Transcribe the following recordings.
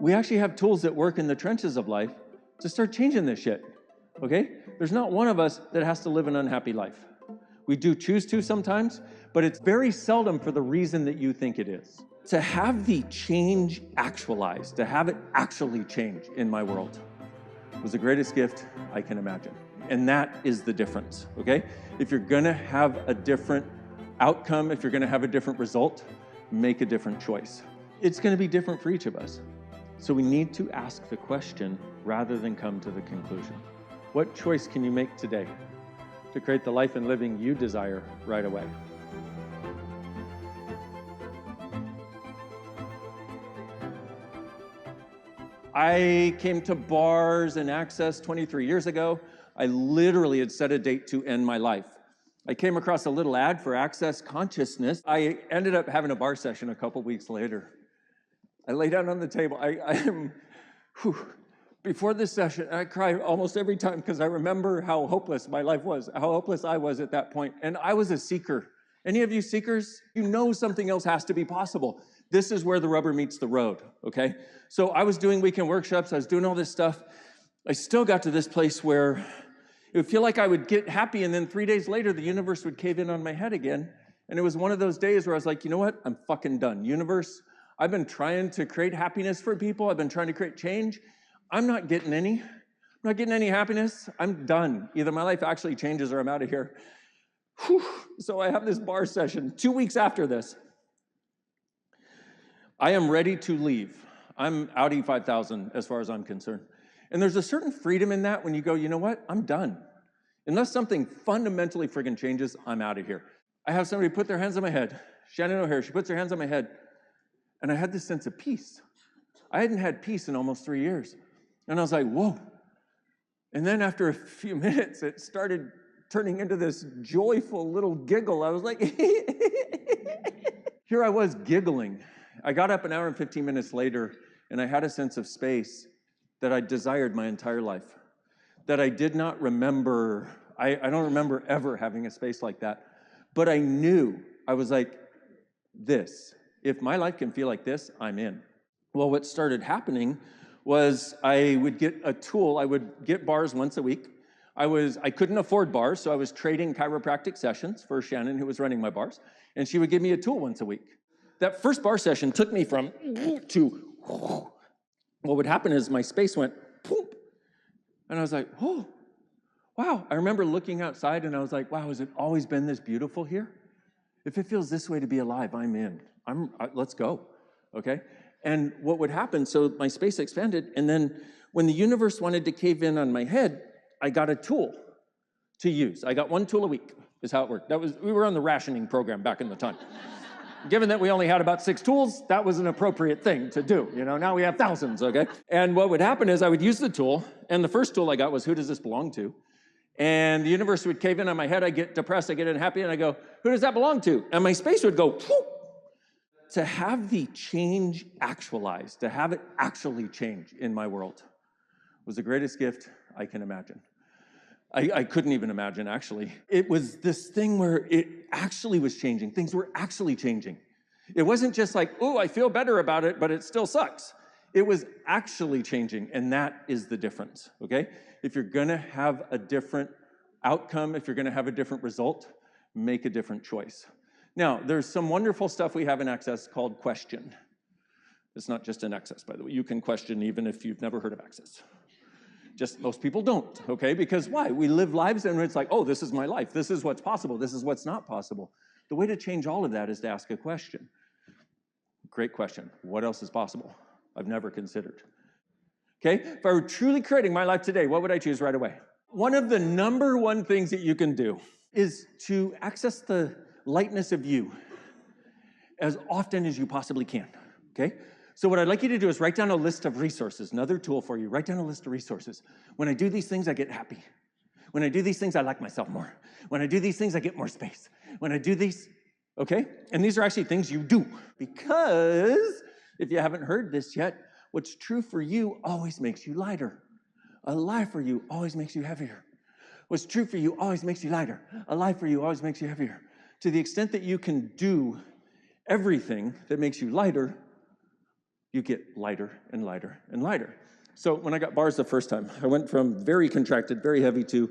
We actually have tools that work in the trenches of life to start changing this shit, okay? There's not one of us that has to live an unhappy life. We do choose to sometimes, but it's very seldom for the reason that you think it is. To have the change actualized, to have it actually change in my world was the greatest gift I can imagine. And that is the difference, okay? If you're gonna have a different outcome, if you're gonna have a different result, make a different choice. It's gonna be different for each of us. So we need to ask the question rather than come to the conclusion. What choice can you make today to create the life and living you desire right away? I came to bars and Access 23 years ago. I literally had set a date to end my life. I came across a little ad for Access Consciousness. I ended up having a bar session a couple weeks later. I lay down on the table. Before this session, I cry almost every time because I remember how hopeless my life was, how hopeless I was at that point. And I was a seeker. Any of you seekers? You know something else has to be possible. This is where the rubber meets the road, okay? So I was doing weekend workshops. I was doing all this stuff. I still got to this place where it would feel like I would get happy, and then 3 days later, the universe would cave in on my head again. And it was one of those days where I was like, you know what? I'm fucking done. Universe, I've been trying to create happiness for people. I've been trying to create change. I'm not getting any. I'm not getting any happiness. I'm done. Either my life actually changes or I'm out of here. Whew. So I have this bar session 2 weeks after this. I am ready to leave. I'm Audi 5000 as far as I'm concerned. And there's a certain freedom in that when you go, you know what? I'm done. Unless something fundamentally friggin' changes, I'm out of here. I have somebody put their hands on my head. Shannon O'Hare, she puts her hands on my head. And I had this sense of peace. I hadn't had peace in almost 3 years. And I was like, whoa. And then after a few minutes, it started turning into this joyful little giggle. I was like, here I was giggling. I got up an hour and 15 minutes later, and I had a sense of space that I desired my entire life, that I did not remember. I don't remember ever having a space like that. But I knew, I was like, this. If my life can feel like this, I'm in. Well, what started happening was I would get a tool. I would get bars once a week. I couldn't afford bars, so I was trading chiropractic sessions for Shannon, who was running my bars, and she would give me a tool once a week. That first bar session took me from to, what would happen is my space went, poop, and I was like, oh, wow. I remember looking outside, and I was like, wow, has it always been this beautiful here? If it feels this way to be alive, I'm in. Let's go, okay? And what would happen, so my space expanded, and then when the universe wanted to cave in on my head, I got a tool to use. I got one tool a week, is how it worked. We were on the rationing program back in the time. Given that we only had about 6 tools, that was an appropriate thing to do. You know, now we have thousands, okay? And what would happen is I would use the tool, and the first tool I got was, who does this belong to? And the universe would cave in on my head. I get depressed, I get unhappy, and I go, who does that belong to? And my space would go, whoop. To have the change actualized, to have it actually change in my world was the greatest gift I can imagine. I couldn't even imagine, actually. It was this thing where it actually was changing. Things were actually changing. It wasn't just like, oh, I feel better about it, but it still sucks. It was actually changing, and that is the difference, okay? If you're gonna have a different outcome, if you're gonna have a different result, make a different choice. Now, there's some wonderful stuff we have in Access called question. It's not just in Access, by the way. You can question even if you've never heard of Access. Just most people don't, okay? Because why? We live lives and it's like, oh, this is my life. This is what's possible. This is what's not possible. The way to change all of that is to ask a question. Great question. What else is possible? I've never considered. Okay? If I were truly creating my life today, what would I choose right away? One of the number one things that you can do is to access the lightness of you as often as you possibly can, okay? So what I'd like you to do is write down a list of resources, another tool for you. Write down a list of resources. When I do these things, I get happy. When I do these things, I like myself more. When I do these things, I get more space. When I do these, okay? And these are actually things you do. Because if you haven't heard this yet, what's true for you always makes you lighter. A lie for you always makes you heavier. What's true for you always makes you lighter. A lie for you always makes you heavier. To the extent that you can do everything that makes you lighter, you get lighter and lighter and lighter. So when I got bars the first time, I went from very contracted, very heavy to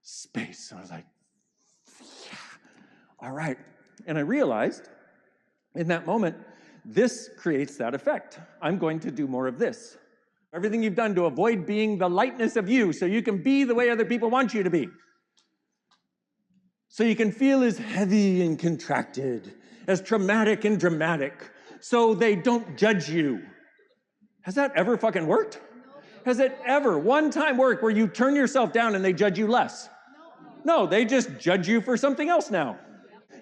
space. I was like, yeah, all right. And I realized in that moment, this creates that effect. I'm going to do more of this. Everything you've done to avoid being the lightness of you so you can be the way other people want you to be. So you can feel as heavy and contracted, as traumatic and dramatic, so they don't judge you. Has that ever fucking worked? Has it ever one time worked where you turn yourself down and they judge you less? No, they just judge you for something else now.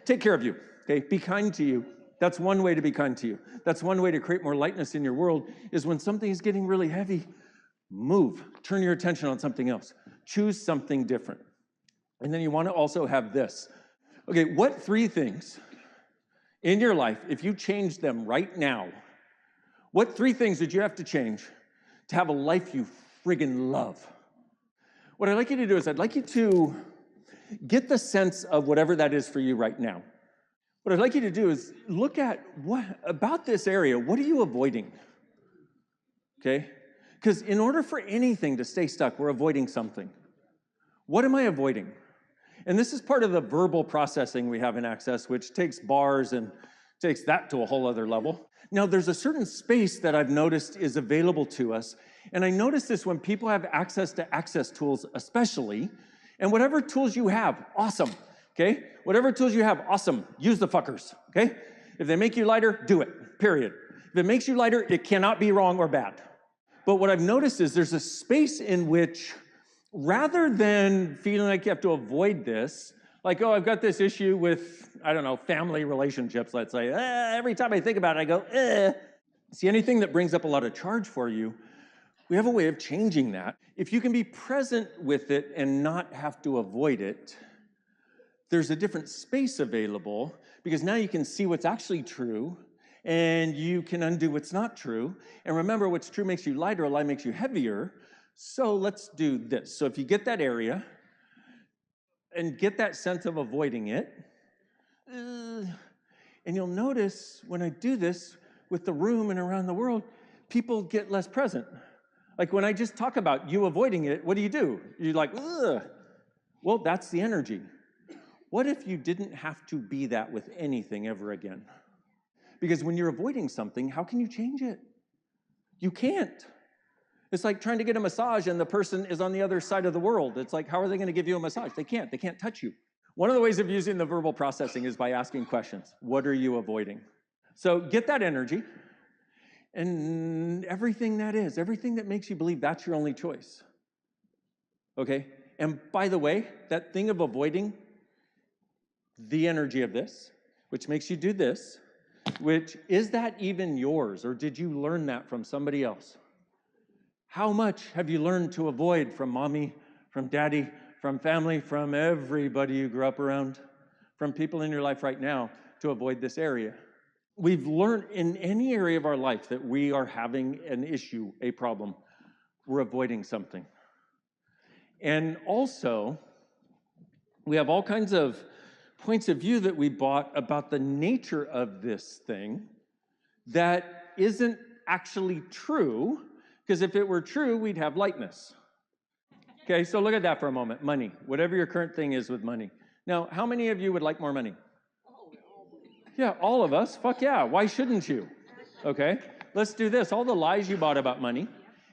Take care of you, okay? Be kind to you. That's one way to be kind to you. That's one way to create more lightness in your world, is when something is getting really heavy, move. Turn your attention on something else. Choose something different. And then you want to also have this. Okay, what 3 things in your life, if you change them right now, what 3 things did you have to change to have a life you friggin' love? What I'd like you to do is I'd like you to get the sense of whatever that is for you right now. What I'd like you to do is look at what about this area, what are you avoiding? Okay? Because in order for anything to stay stuck, we're avoiding something. What am I avoiding? And this is part of the verbal processing we have in Access, which takes bars and takes that to a whole other level. Now, there's a certain space that I've noticed is available to us. And I notice this when people have access to Access tools, especially. And whatever tools you have, awesome. Okay? Whatever tools you have, awesome. Use the fuckers. Okay? If they make you lighter, do it. Period. If it makes you lighter, it cannot be wrong or bad. But what I've noticed is there's a space in which, rather than feeling like you have to avoid this, like, oh, I've got this issue with, I don't know, family relationships, let's say. Every time I think about it, I go, See, anything that brings up a lot of charge for you, we have a way of changing that. If you can be present with it and not have to avoid it, there's a different space available, because now you can see what's actually true, and you can undo what's not true. And remember, what's true makes you lighter, a lie makes you heavier. So let's do this. So if you get that area and get that sense of avoiding it, and you'll notice when I do this with the room and around the world, people get less present. Like when I just talk about you avoiding it, what do? You're like, ugh. Well, that's the energy. What if you didn't have to be that with anything ever again? Because when you're avoiding something, how can you change it? You can't. It's like trying to get a massage and the person is on the other side of the world. It's like, how are they going to give you a massage? They can't touch you. One of the ways of using the verbal processing is by asking questions. What are you avoiding? So get that energy and everything that makes you believe that's your only choice. Okay? And by the way, that thing of avoiding the energy of this, which makes you do this, which, is that even yours, or did you learn that from somebody else? How much have you learned to avoid from mommy, from daddy, from family, from everybody you grew up around, from people in your life right now, to avoid this area? We've learned in any area of our life that we are having an issue, a problem, we're avoiding something. And also, we have all kinds of points of view that we bought about the nature of this thing that isn't actually true, because if it were true, we'd have lightness. Okay, so look at that for a moment. Money, whatever your current thing is with money. Now, how many of you would like more money? Yeah, all of us. Fuck yeah, why shouldn't you? Okay, let's do this. All the lies you bought about money,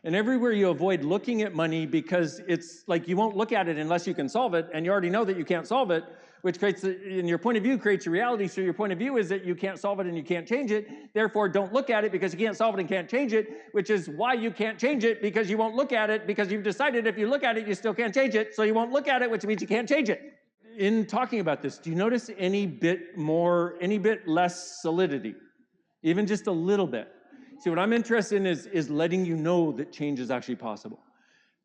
and everywhere you avoid looking at money because it's like you won't look at it unless you can solve it, and you already know that you can't solve it, which creates, in your point of view, creates your reality. So your point of view is that you can't solve it and you can't change it. Therefore, don't look at it because you can't solve it and can't change it, which is why you can't change it, because you won't look at it, because you've decided if you look at it, you still can't change it. So you won't look at it, which means you can't change it. In talking about this, do you notice any bit less solidity? Even just a little bit. See, what I'm interested in is letting you know that change is actually possible.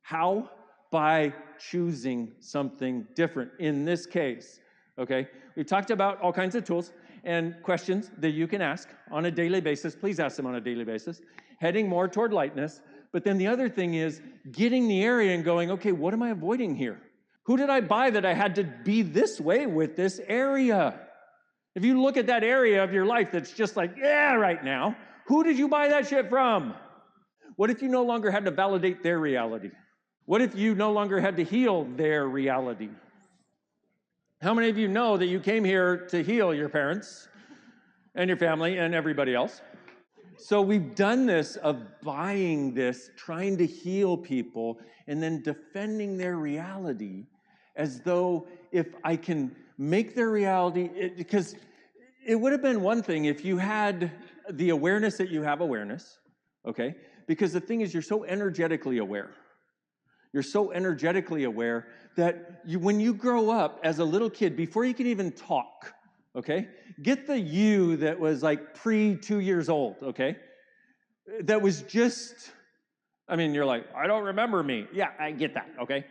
How? By choosing something different. In this case, okay, we've talked about all kinds of tools and questions that you can ask on a daily basis. Please ask them on a daily basis. Heading more toward lightness. But then the other thing is getting the area and going, okay, what am I avoiding here? Who did I buy that I had to be this way with this area? If you look at that area of your life that's just like, yeah, right now, Who did you buy that shit from? What if you no longer had to validate their reality? What if you no longer had to heal their reality? How many of you know that you came here to heal your parents and your family and everybody else? So we've done this of buying this, trying to heal people, and then defending their reality as though if I can make their reality, because it would have been one thing if you had the awareness that you have awareness, okay? Because the thing is, you're so energetically aware. You're so energetically aware that when you grow up as a little kid, before you can even talk, okay? Get the you that was like pre-2 years old, okay? That was just, you're like, I don't remember me. Yeah, I get that, okay?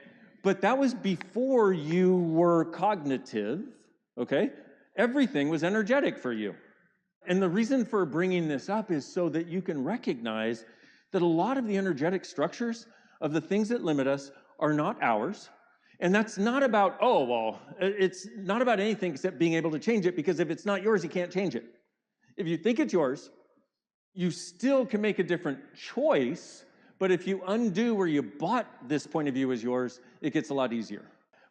But that was before you were cognitive, okay? Everything was energetic for you. And the reason for bringing this up is so that you can recognize that a lot of the energetic structures of the things that limit us are not ours. And that's not about, it's not about anything except being able to change it, because if it's not yours, you can't change it. If you think it's yours, you still can make a different choice, but if you undo where you bought this point of view as yours, it gets a lot easier.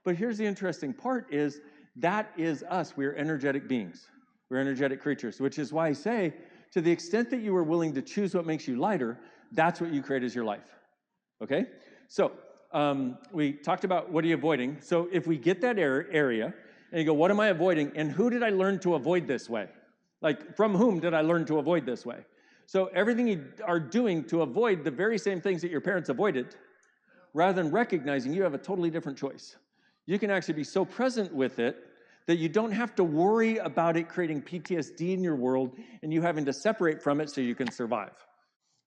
But here's the interesting part is that is us. We're energetic beings. We're energetic creatures, which is why I say, to the extent that you are willing to choose what makes you lighter, that's what you create as your life, okay? So we talked about what are you avoiding. So if we get that area and you go, what am I avoiding? And who did I learn to avoid this way? Like, from whom did I learn to avoid this way? So everything you are doing to avoid the very same things that your parents avoided, rather than recognizing you have a totally different choice. You can actually be so present with it that you don't have to worry about it creating PTSD in your world and you having to separate from it so you can survive.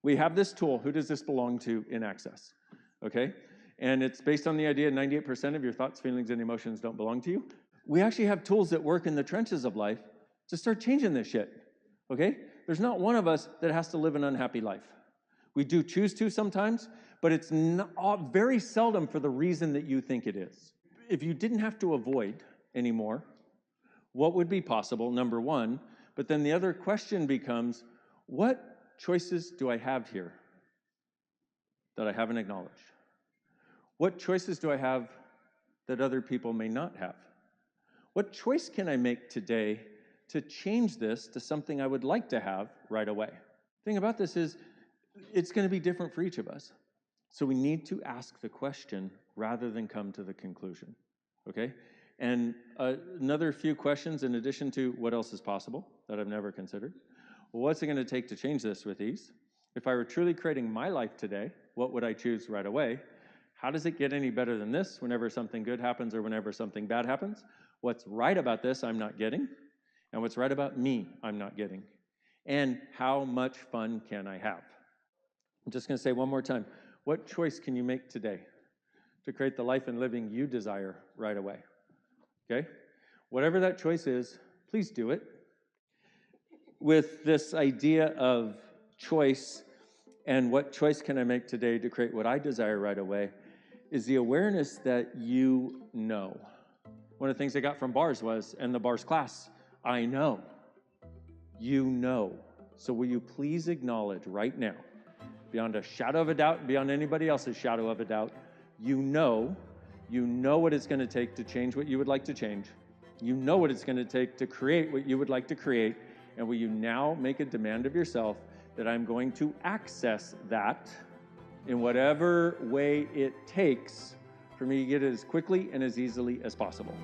We have this tool. Who does this belong to in Access? Okay? And it's based on the idea 98% of your thoughts, feelings, and emotions don't belong to you. We actually have tools that work in the trenches of life to start changing this shit. Okay? There's not one of us that has to live an unhappy life. We do choose to sometimes, but it's not, very seldom for the reason that you think it is. If you didn't have to avoid anymore, what would be possible, number one? But then the other question becomes, what choices do I have here that I haven't acknowledged? What choices do I have that other people may not have? What choice can I make today to change this to something I would like to have right away? The thing about this is, it's going to be different for each of us. So we need to ask the question rather than come to the conclusion, okay? And another few questions in addition to what else is possible that I've never considered. Well, what's it going to take to change this with ease? If I were truly creating my life today, what would I choose right away? How does it get any better than this whenever something good happens or whenever something bad happens? What's right about this I'm not getting? And what's right about me I'm not getting? And how much fun can I have? I'm just going to say one more time. What choice can you make today to create the life and living you desire right away? Okay? Whatever that choice is, please do it. With this idea of choice and what choice can I make today to create what I desire right away is the awareness that you know. One of the things I got from bars was, in the bars class, I know. You know. So will you please acknowledge right now, beyond a shadow of a doubt, beyond anybody else's shadow of a doubt, you know what it's going to take to change what you would like to change. You know what it's going to take to create what you would like to create. And will you now make a demand of yourself that I'm going to access that in whatever way it takes for me to get it as quickly and as easily as possible?